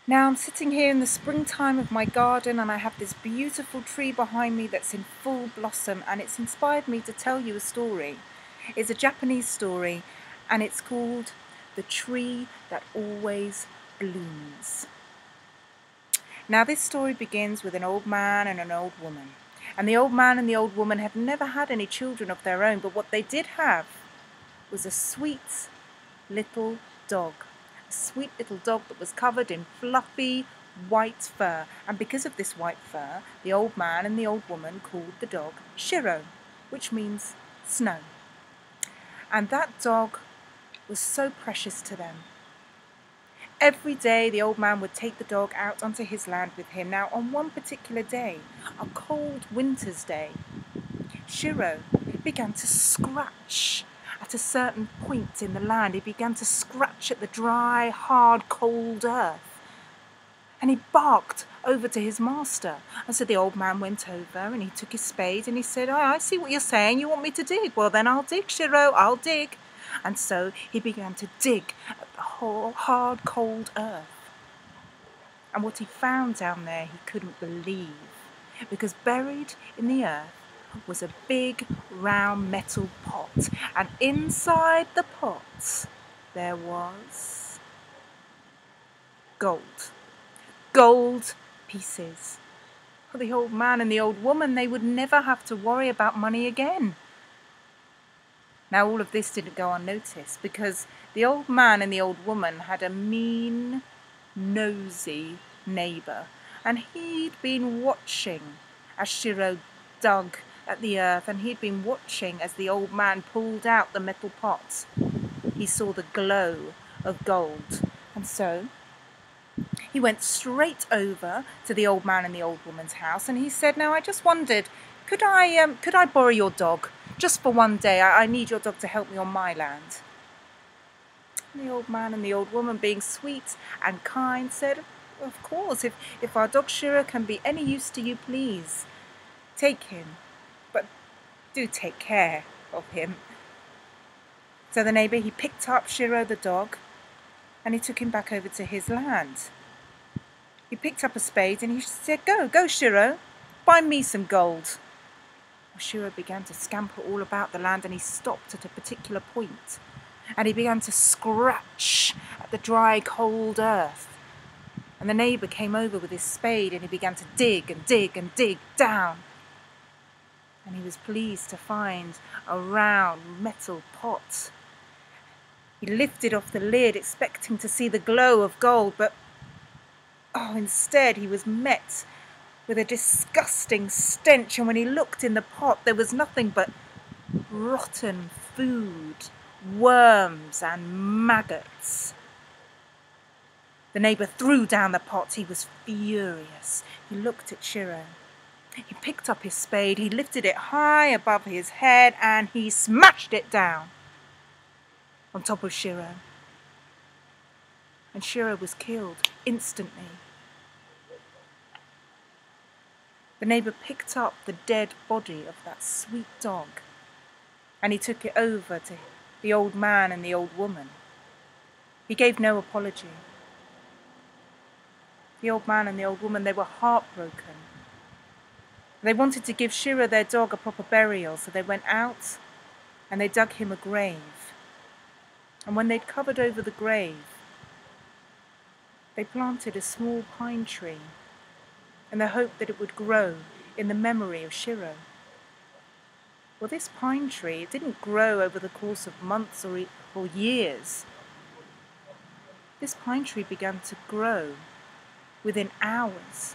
Now I'm sitting here in the springtime of my garden and I have this beautiful tree behind me that's in full blossom, and it's inspired me to tell you a story. It's a Japanese story and it's called The Tree That Always Blooms. Now this story begins with an old man and an old woman. And the old man and the old woman have never had any children of their own, but what they did have was a sweet little dog. A sweet little dog that was covered in fluffy white fur. And because of this white fur, the old man and the old woman called the dog Shiro, which means snow. And that dog was so precious to them. Every day the old man would take the dog out onto his land with him. Now on one particular day, a cold winter's day, Shiro began to scratch at a certain point in the land. He began to scratch at the dry, hard, cold earth. And he barked over to his master. And so the old man went over and he took his spade and he said, "Oh, I see what you're saying. You want me to dig? Well, then I'll dig, Shiro, I'll dig." And so he began to dig at the whole hard, cold earth. And what he found down there he couldn't believe, because buried in the earth was a big round metal pot, and inside the pot there was gold pieces. For the old man and the old woman, they would never have to worry about money again. Now all of this didn't go unnoticed, because the old man and the old woman had a mean, nosy neighbour, and he'd been watching as Shiro dug at the earth, and he'd been watching as the old man pulled out the metal pot. He saw the glow of gold, and so he went straight over to the old man and the old woman's house, and he said, "Now I just wondered, could I borrow your dog just for one day? I need your dog to help me on my land." And the old man and the old woman, being sweet and kind, said, "Of course, if our dog Shiro can be any use to you, please take him, but do take care of him." So the neighbour, he picked up Shiro the dog and he took him back over to his land. He picked up a spade and he said, Go Shiro, find me some gold." Well, Shiro began to scamper all about the land, and he stopped at a particular point and he began to scratch at the dry, cold earth. And the neighbour came over with his spade and he began to dig and dig and dig down. And he was pleased to find a round metal pot. He lifted off the lid, expecting to see the glow of gold, but instead he was met with a disgusting stench, and when he looked in the pot there was nothing but rotten food, worms and maggots. The neighbour threw down the pot. He was furious. He looked at Shiro. He picked up his spade, he lifted it high above his head, and he smashed it down on top of Shiro. And Shiro was killed instantly. The neighbour picked up the dead body of that sweet dog and he took it over to the old man and the old woman. He gave no apology. The old man and the old woman, they were heartbroken. They wanted to give Shiro, their dog, a proper burial, so they went out and they dug him a grave. And when they'd covered over the grave, they planted a small pine tree in the hope that it would grow in the memory of Shiro. Well, this pine tree, it didn't grow over the course of months or years. This pine tree began to grow within hours.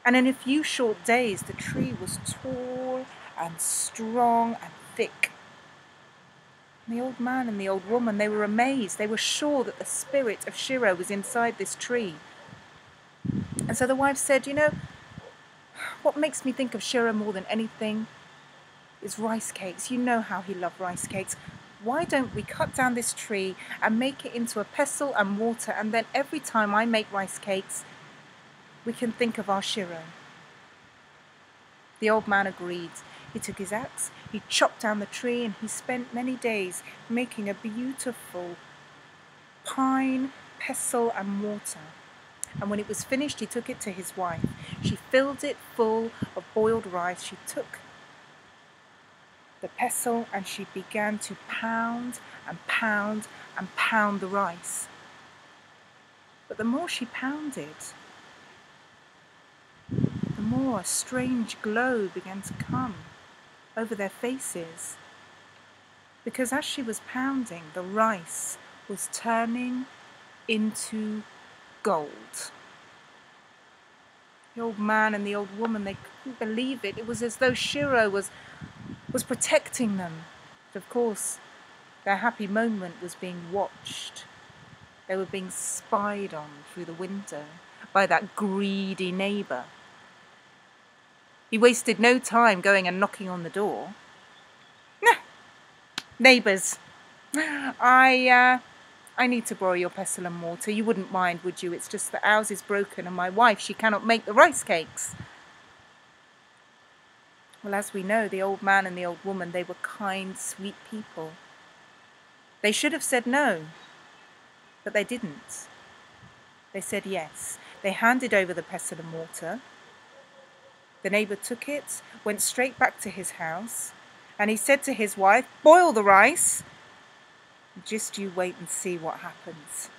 And in a few short days, the tree was tall and strong and thick. And the old man and the old woman, they were amazed. They were sure that the spirit of Shiro was inside this tree. And so the wife said, what makes me think of Shiro more than anything is rice cakes. You know how he loved rice cakes. Why don't we cut down this tree and make it into a pestle and mortar, and then every time I make rice cakes, we can think of our Shiro. The old man agreed. He took his axe, he chopped down the tree, and he spent many days making a beautiful pine pestle and mortar. And when it was finished, he took it to his wife. She filled it full of boiled rice. She took the pestle and she began to pound and pound and pound the rice. But the more she pounded, the more a strange glow began to come over their faces. Because as she was pounding, the rice was turning into gold. The old man and the old woman, they couldn't believe it. It was as though Shiro was protecting them. But of course, their happy moment was being watched. They were being spied on through the window by that greedy neighbour. He wasted no time going and knocking on the door. Neighbours, I need to borrow your pestle and mortar. You wouldn't mind, would you? It's just that ours is broken and my wife, she cannot make the rice cakes. Well, as we know, the old man and the old woman, they were kind, sweet people. They should have said no, but they didn't. They said yes. They handed over the pestle and mortar. The neighbour took it, went straight back to his house, and he said to his wife, "Boil the rice. Just you wait and see what happens."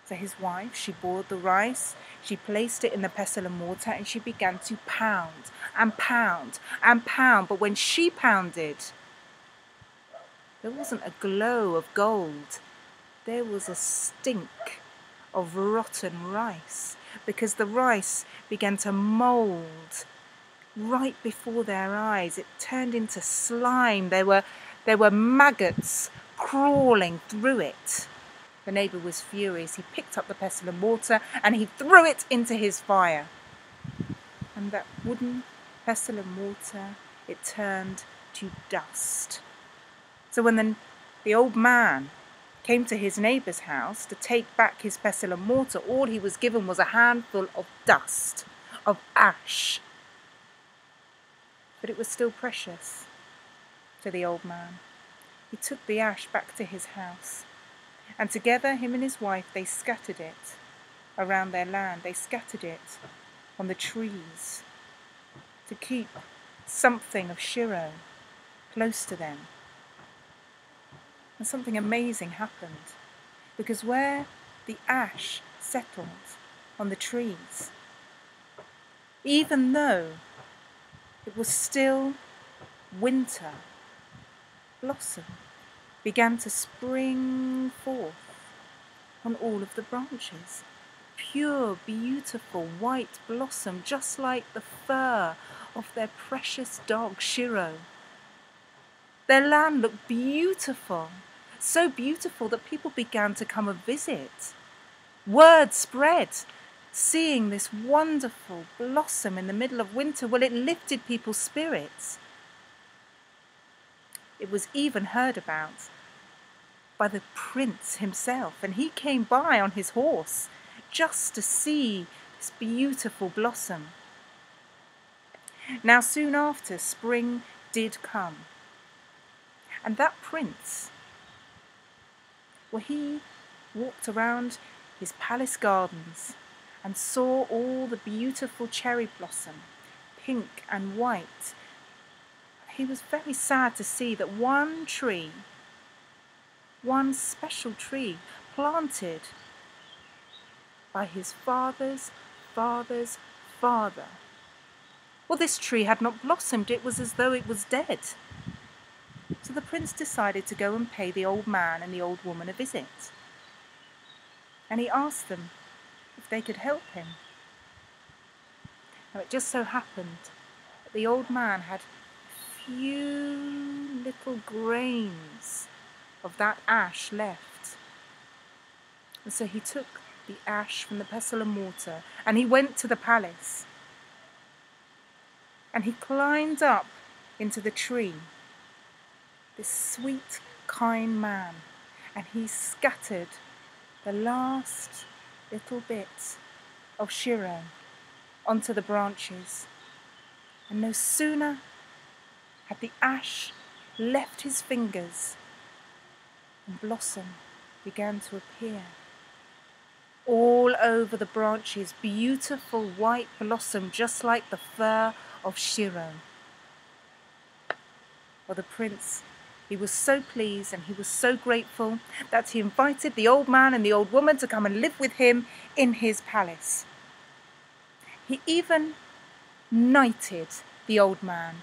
So his wife, she boiled the rice, she placed it in the pestle and mortar, and she began to pound and pound and pound. But when she pounded, there wasn't a glow of gold. There was a stink of rotten rice, because the rice began to mould right before their eyes. It turned into slime. There were maggots crawling through it. The neighbour was furious. He picked up the pestle and mortar and he threw it into his fire. And that wooden pestle and mortar, it turned to dust. So when the old man came to his neighbour's house to take back his pestle and mortar, all he was given was a handful of dust, of ash. But it was still precious to the old man. He took the ash back to his house, and together, him and his wife, they scattered it around their land. They scattered it on the trees to keep something of Shiro close to them. And something amazing happened, because where the ash settled on the trees, even though it was still winter, blossom began to spring forth on all of the branches. Pure, beautiful white blossom, just like the fur of their precious dog Shiro. Their land looked beautiful, so beautiful that people began to come and visit. Word spread, seeing this wonderful blossom in the middle of winter. Well, it lifted people's spirits. It was even heard about by the prince himself, and he came by on his horse just to see this beautiful blossom. Now, soon after, spring did come, and that prince, well, he walked around his palace gardens and saw all the beautiful cherry blossom, pink and white. He was very sad to see that one tree, one special tree planted by his father's father's father, well, this tree had not blossomed. It was as though it was dead. So the prince decided to go and pay the old man and the old woman a visit. And he asked them if they could help him. Now, it just so happened that the old man had few little grains of that ash left. And so he took the ash from the pestle and mortar and he went to the palace. And he climbed up into the tree, this sweet, kind man, and he scattered the last little bit of Shiro onto the branches. And no sooner had the ash left his fingers than blossom began to appear All over the branches, beautiful white blossom, just like the fur of Shiro. Well, the prince, he was so pleased and he was so grateful that he invited the old man and the old woman to come and live with him in his palace. He even knighted the old man.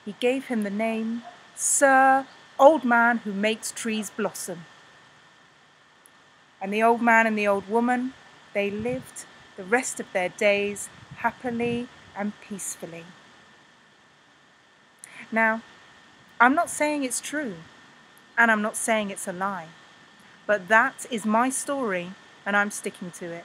He gave him the name Sir Old Man Who Makes Trees Blossom. And the old man and the old woman, they lived the rest of their days happily and peacefully. Now, I'm not saying it's true, and I'm not saying it's a lie, but that is my story, and I'm sticking to it.